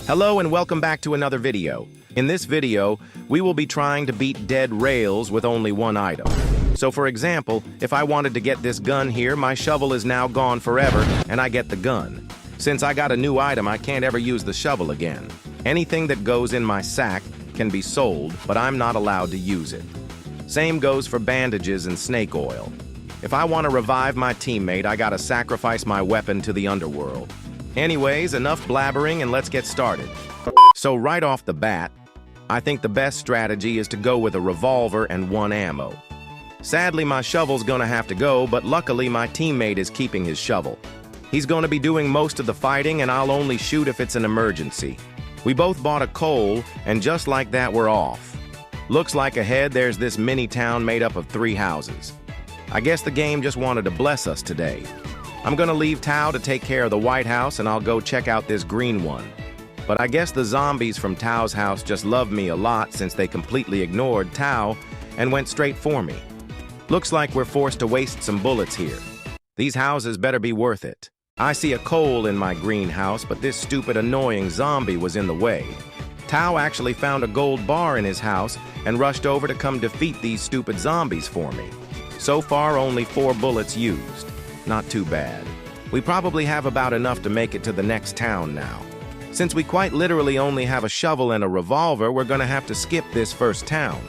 Hello and welcome back to another video. In this video, we will be trying to beat dead rails with only one item. So for example, if I wanted to get this gun here, my shovel is now gone forever and I get the gun. Since I got a new item, I can't ever use the shovel again. Anything that goes in my sack can be sold, but I'm not allowed to use it. Same goes for bandages and snake oil. If I want to revive my teammate, I gotta sacrifice my weapon to the underworld. Anyways, enough blabbering and let's get started. So right off the bat, I think the best strategy is to go with a revolver and one ammo. Sadly, my shovel's gonna have to go, but luckily my teammate is keeping his shovel. He's gonna be doing most of the fighting and I'll only shoot if it's an emergency. We both bought a coal, and just like that, we're off. Looks like ahead there's this mini town made up of 3 houses. I guess the game just wanted to bless us today. I'm gonna leave Tao to take care of the White House and I'll go check out this green one. But I guess the zombies from Tao's house just love me a lot since they completely ignored Tao and went straight for me. Looks like we're forced to waste some bullets here. These houses better be worth it. I see a coal in my greenhouse, but this stupid annoying zombie was in the way. Tao actually found a gold bar in his house and rushed over to come defeat these stupid zombies for me. So far, only 4 bullets used. Not too bad. We probably have about enough to make it to the next town now. Since we quite literally only have a shovel and a revolver, we're gonna have to skip this first town.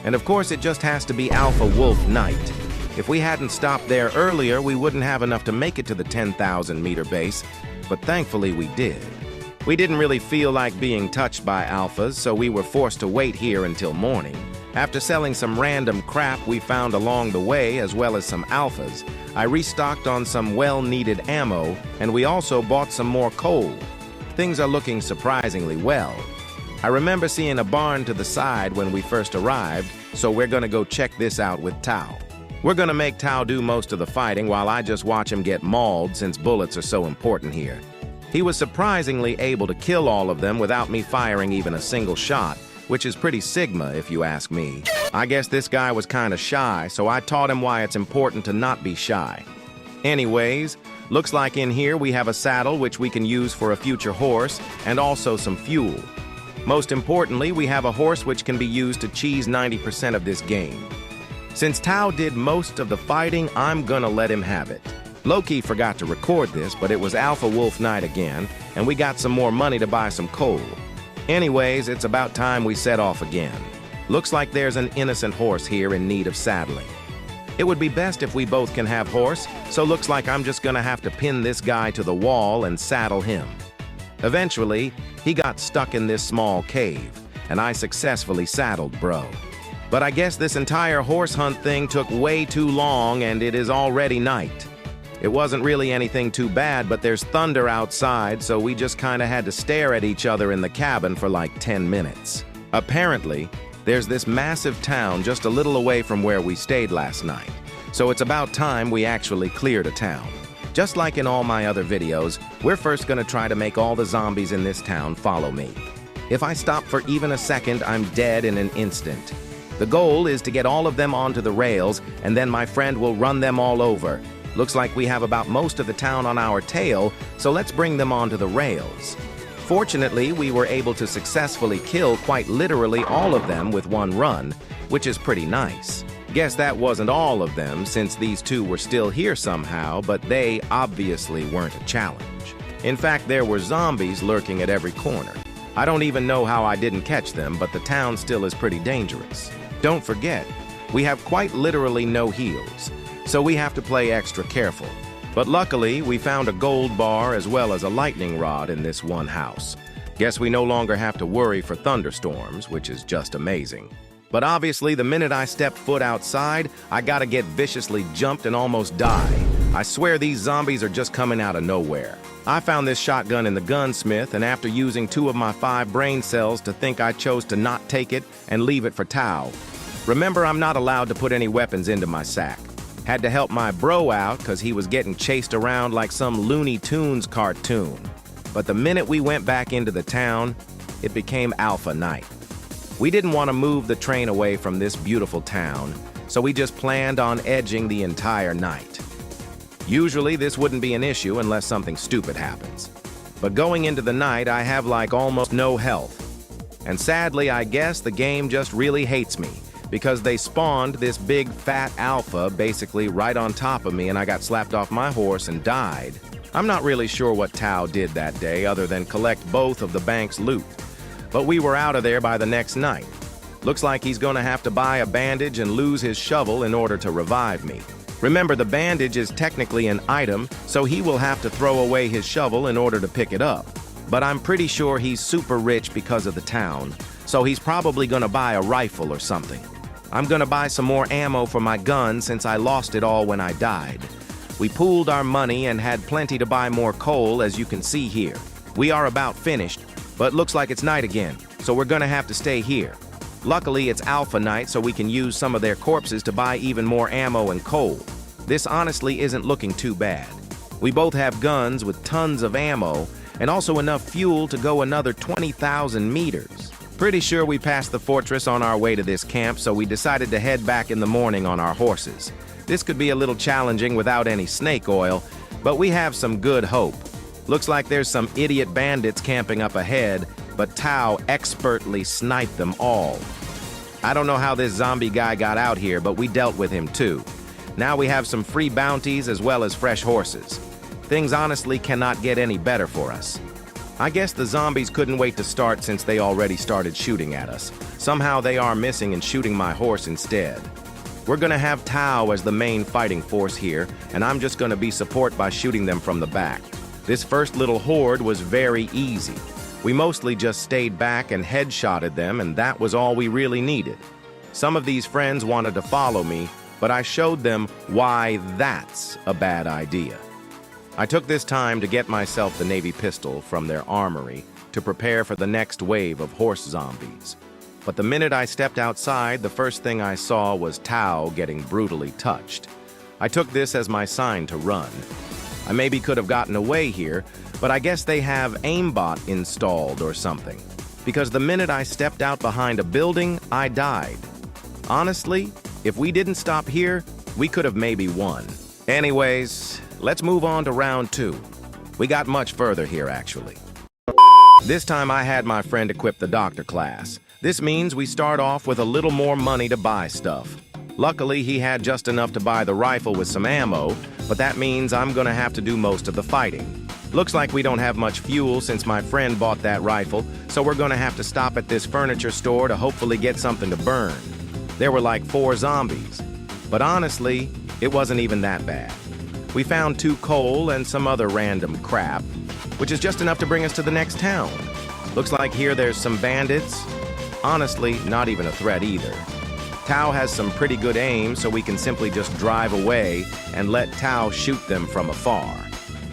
And of course, it just has to be Alpha Wolf Night. If we hadn't stopped there earlier, we wouldn't have enough to make it to the 10,000 meter base, but thankfully we did. We didn't really feel like being touched by alphas, so we were forced to wait here until morning. After selling some random crap we found along the way, as well as some alphas, I restocked on some well-needed ammo, and we also bought some more coal. Things are looking surprisingly well. I remember seeing a barn to the side when we first arrived, so we're gonna go check this out with Tao. We're gonna make Tao do most of the fighting while I just watch him get mauled since bullets are so important here. He was surprisingly able to kill all of them without me firing even a single shot, which is pretty Sigma if you ask me. I guess this guy was kinda shy, so I taught him why it's important to not be shy. Anyways, looks like in here we have a saddle which we can use for a future horse, and also some fuel. Most importantly, we have a horse which can be used to cheese 90% of this game. Since Tao did most of the fighting, I'm gonna let him have it. Lowkey forgot to record this, but it was Alpha Wolf Night again, and we got some more money to buy some coal. Anyways, it's about time we set off again. Looks like there's an innocent horse here in need of saddling. It would be best if we both can have horse, so looks like I'm just gonna have to pin this guy to the wall and saddle him. Eventually, he got stuck in this small cave, and I successfully saddled bro. But I guess this entire horse hunt thing took way too long and it is already night. It wasn't really anything too bad, but there's thunder outside, so we just kinda had to stare at each other in the cabin for like 10 minutes. Apparently, there's this massive town just a little away from where we stayed last night, so it's about time we actually cleared a town. Just like in all my other videos, we're first gonna try to make all the zombies in this town follow me. If I stop for even a second, I'm dead in an instant. The goal is to get all of them onto the rails, and then my friend will run them all over. Looks like we have about most of the town on our tail, so let's bring them onto the rails. Fortunately, we were able to successfully kill quite literally all of them with one run, which is pretty nice. Guess that wasn't all of them, since these 2 were still here somehow, but they obviously weren't a challenge. In fact, there were zombies lurking at every corner. I don't even know how I didn't catch them, but the town still is pretty dangerous. Don't forget, we have quite literally no heals, so we have to play extra careful. But luckily, we found a gold bar as well as a lightning rod in this one house. Guess we no longer have to worry for thunderstorms, which is just amazing. But obviously, the minute I step foot outside, I gotta get viciously jumped and almost die. I swear these zombies are just coming out of nowhere. I found this shotgun in the gunsmith, and after using 2 of my 5 brain cells to think, I chose to not take it and leave it for Tao. Remember, I'm not allowed to put any weapons into my sack. Had to help my bro out because he was getting chased around like some Looney Tunes cartoon. But the minute we went back into the town, it became Alpha Night. We didn't want to move the train away from this beautiful town, so we just planned on edging the entire night. Usually this wouldn't be an issue unless something stupid happens. But going into the night, I have like almost no health. And sadly, I guess the game just really hates me, because they spawned this big fat alpha basically right on top of me, and I got slapped off my horse and died. I'm not really sure what Tao did that day other than collect both of the bank's loot. But we were out of there by the next night. Looks like he's gonna have to buy a bandage and lose his shovel in order to revive me. Remember, the bandage is technically an item, so he will have to throw away his shovel in order to pick it up. But I'm pretty sure he's super rich because of the town, so he's probably gonna buy a rifle or something. I'm gonna buy some more ammo for my gun since I lost it all when I died. We pooled our money and had plenty to buy more coal, as you can see here. We are about finished, but looks like it's night again, so we're gonna have to stay here. Luckily, it's Alpha Night, so we can use some of their corpses to buy even more ammo and coal. This honestly isn't looking too bad. We both have guns with tons of ammo, and also enough fuel to go another 20,000 meters. Pretty sure we passed the fortress on our way to this camp, so we decided to head back in the morning on our horses. This could be a little challenging without any snake oil, but we have some good hope. Looks like there's some idiot bandits camping up ahead, but Tao expertly sniped them all. I don't know how this zombie guy got out here, but we dealt with him too. Now we have some free bounties as well as fresh horses. Things honestly cannot get any better for us. I guess the zombies couldn't wait to start since they already started shooting at us. Somehow they are missing and shooting my horse instead. We're gonna have Tao as the main fighting force here, and I'm just gonna be support by shooting them from the back. This first little horde was very easy. We mostly just stayed back and headshotted them, and that was all we really needed. Some of these friends wanted to follow me, but I showed them why that's a bad idea. I took this time to get myself the Navy pistol from their armory to prepare for the next wave of horse zombies. But the minute I stepped outside, the first thing I saw was Tao getting brutally touched. I took this as my sign to run. I maybe could have gotten away here, but I guess they have aimbot installed or something. Because the minute I stepped out behind a building, I died. Honestly, if we didn't stop here, we could have maybe won. Anyways, let's move on to round 2. We got much further here, actually. This time I had my friend equip the doctor class. This means we start off with a little more money to buy stuff. Luckily, he had just enough to buy the rifle with some ammo, but that means I'm gonna have to do most of the fighting. Looks like we don't have much fuel since my friend bought that rifle, so we're gonna have to stop at this furniture store to hopefully get something to burn. There were like 4 zombies, but honestly, it wasn't even that bad. We found 2 coal and some other random crap, which is just enough to bring us to the next town. Looks like here there's some bandits. Honestly, not even a threat either. Tao has some pretty good aim, so we can simply just drive away and let Tao shoot them from afar.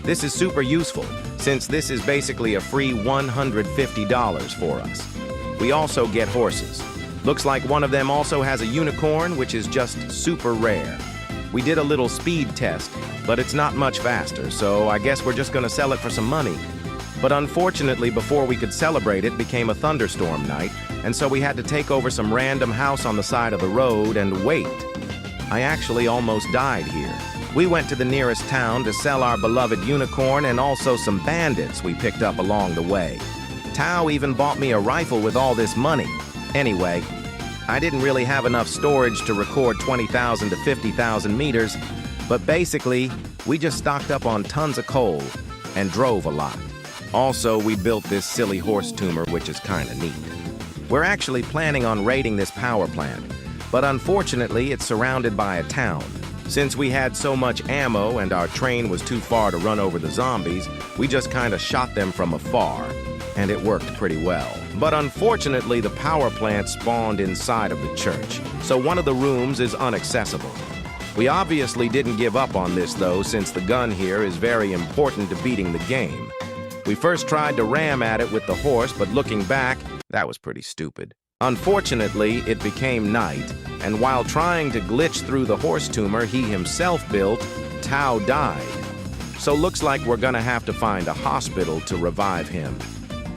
This is super useful, since this is basically a free $150 for us. We also get horses. Looks like one of them also has a unicorn, which is just super rare. We did a little speed test, but it's not much faster, so I guess we're just gonna sell it for some money. But unfortunately, before we could celebrate, it became a thunderstorm night, and so we had to take over some random house on the side of the road and wait. I actually almost died here. We went to the nearest town to sell our beloved unicorn and also some bandits we picked up along the way. Tao even bought me a rifle with all this money. Anyway, I didn't really have enough storage to record 20,000 to 50,000 meters, but basically, we just stocked up on tons of coal and drove a lot. Also, we built this silly horse tumor, which is kinda neat. We're actually planning on raiding this power plant, but unfortunately, it's surrounded by a town. Since we had so much ammo and our train was too far to run over the zombies, we just kinda shot them from afar, and it worked pretty well. But unfortunately, the power plant spawned inside of the church, so one of the rooms is inaccessible. We obviously didn't give up on this though, since the gun here is very important to beating the game. We first tried to ram at it with the horse, but looking back, that was pretty stupid. Unfortunately, it became night, and while trying to glitch through the horse tumor he himself built, Tao died. So looks like we're gonna have to find a hospital to revive him.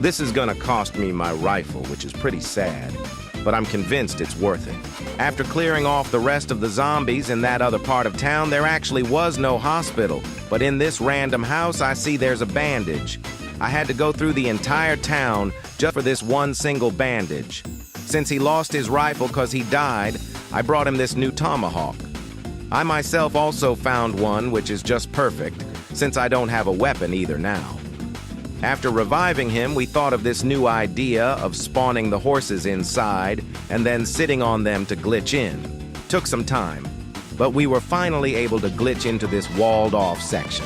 This is gonna cost me my rifle, which is pretty sad, but I'm convinced it's worth it. After clearing off the rest of the zombies in that other part of town, there actually was no hospital, but in this random house I see there's a bandage. I had to go through the entire town just for this one single bandage. Since he lost his rifle because he died, I brought him this new tomahawk. I myself also found one which is just perfect, since I don't have a weapon either now. After reviving him, we thought of this new idea of spawning the horses inside and then sitting on them to glitch in. Took some time, but we were finally able to glitch into this walled-off section.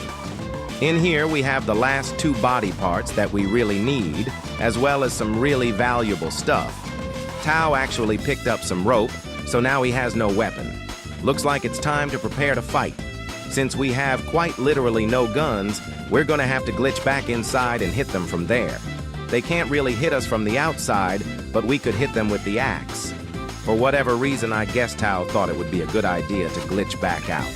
In here, we have the last 2 body parts that we really need, as well as some really valuable stuff. Tao actually picked up some rope, so now he has no weapon. Looks like it's time to prepare to fight. Since we have quite literally no guns, we're gonna have to glitch back inside and hit them from there. They can't really hit us from the outside, but we could hit them with the axe. For whatever reason, I guess Tao thought it would be a good idea to glitch back out.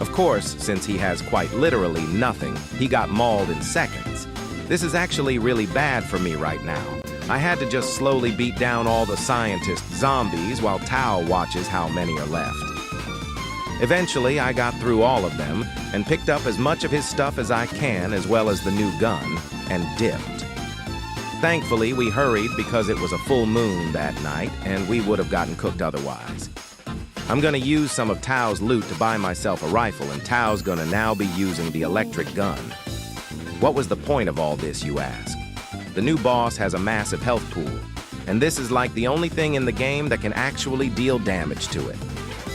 Of course, since he has quite literally nothing, he got mauled in seconds. This is actually really bad for me right now. I had to just slowly beat down all the scientist zombies while Tao watches how many are left. Eventually, I got through all of them and picked up as much of his stuff as I can, as well as the new gun, and dipped. Thankfully, we hurried because it was a full moon that night, and we would have gotten cooked otherwise. I'm gonna use some of Tao's loot to buy myself a rifle, and Tao's gonna now be using the electric gun. What was the point of all this, you ask? The new boss has a massive health pool, and this is like the only thing in the game that can actually deal damage to it.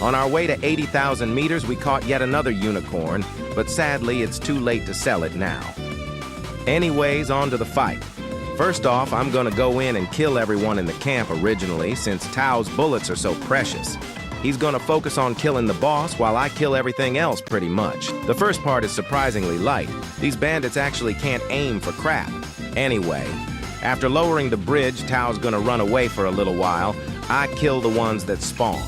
On our way to 80,000 meters, we caught yet another unicorn, but sadly, it's too late to sell it now. Anyways, on to the fight. First off, I'm gonna go in and kill everyone in the camp originally, since Tao's bullets are so precious. He's gonna focus on killing the boss while I kill everything else pretty much. The first part is surprisingly light. These bandits actually can't aim for crap. Anyway, after lowering the bridge, Tao's gonna run away for a little while. I kill the ones that spawn.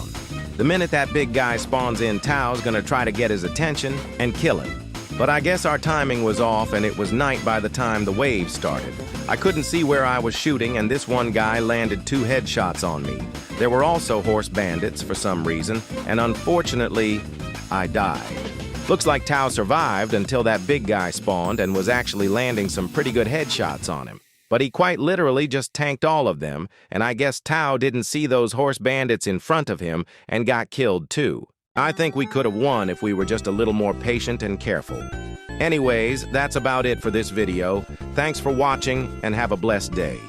The minute that big guy spawns in, Tao's gonna try to get his attention and kill him. But I guess our timing was off and it was night by the time the wave started. I couldn't see where I was shooting, and this one guy landed 2 headshots on me. There were also horse bandits for some reason, and unfortunately, I died. Looks like Tao survived until that big guy spawned and was actually landing some pretty good headshots on him. But he quite literally just tanked all of them, and I guess Tao didn't see those horse bandits in front of him and got killed too. I think we could have won if we were just a little more patient and careful. Anyways, that's about it for this video. Thanks for watching and have a blessed day.